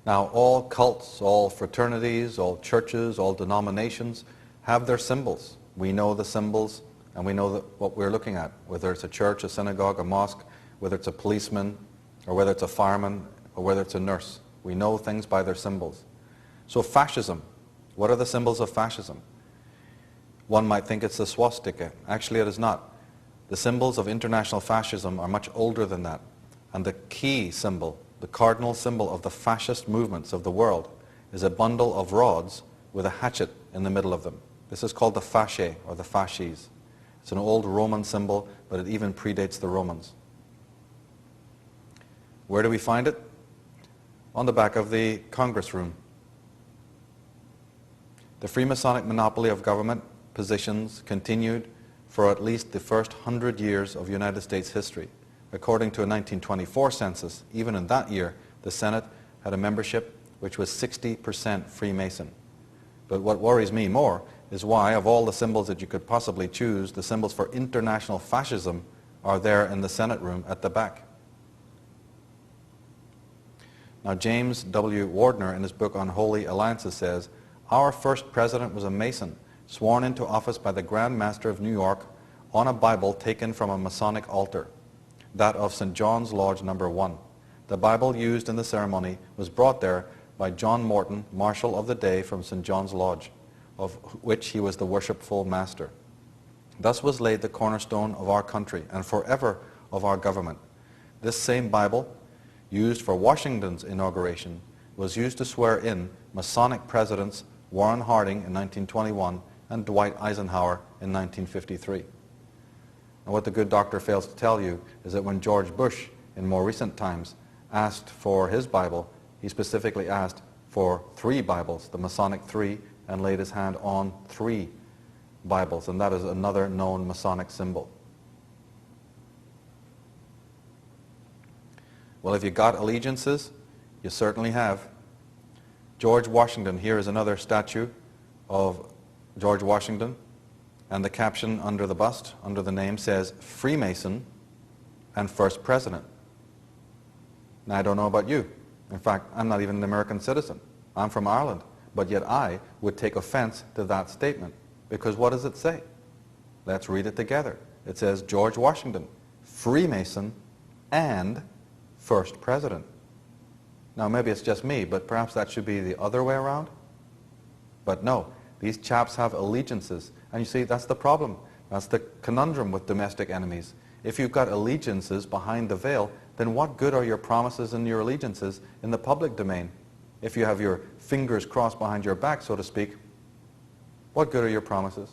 Now, all cults, all fraternities, all churches, all denominations have their symbols. We know the symbols and we know what we're looking at, whether it's a church, a synagogue, a mosque, whether it's a policeman, or whether it's a fireman, or whether it's a nurse. We know things by their symbols. So fascism, what are the symbols of fascism? One might think it's the swastika. Actually, it is not. The symbols of international fascism are much older than that. And the key symbol, the cardinal symbol of the fascist movements of the world, is a bundle of rods with a hatchet in the middle of them. This is called the fasce, or the fasces. It's an old Roman symbol, but it even predates the Romans. Where do we find it? On the back of the Congress room. The Freemasonic monopoly of government positions continued for at least the first 100 years of United States history. According to a 1924 census, even in that year, the Senate had a membership which was 60% Freemason. But what worries me more is why, of all the symbols that you could possibly choose, the symbols for international fascism are there in the Senate room at the back. Now, James W. Wardner, in his book on Holy Alliances, says, "Our first president was a Mason, sworn into office by the Grand Master of New York on a Bible taken from a Masonic altar, that of St. John's Lodge No. 1. The Bible used in the ceremony was brought there by John Morton, Marshal of the Day from St. John's Lodge, of which he was the worshipful master. Thus was laid the cornerstone of our country and forever of our government. This same Bible, used for Washington's inauguration, was used to swear in Masonic presidents Warren Harding in 1921 and Dwight Eisenhower in 1953. And what the good doctor fails to tell you is that when George Bush, in more recent times, asked for his Bible, he specifically asked for 3 Bibles, the Masonic 3, and laid his hand on 3 Bibles, and that is another known Masonic symbol. Well, if you got allegiances, you certainly have. George Washington, here is another statue of George Washington, and the caption under the bust, under the name, says Freemason and First President. Now, I don't know about you. In fact, I'm not even an American citizen. I'm from Ireland. But yet I would take offense to that statement. Because what does it say? Let's read it together. It says George Washington, Freemason and First President. Now, maybe it's just me, but perhaps that should be the other way around. But no, these chaps have allegiances. And you see, that's the problem. That's the conundrum with domestic enemies. If you've got allegiances behind the veil, then what good are your promises and your allegiances in the public domain? If you have your fingers crossed behind your back, so to speak, what good are your promises?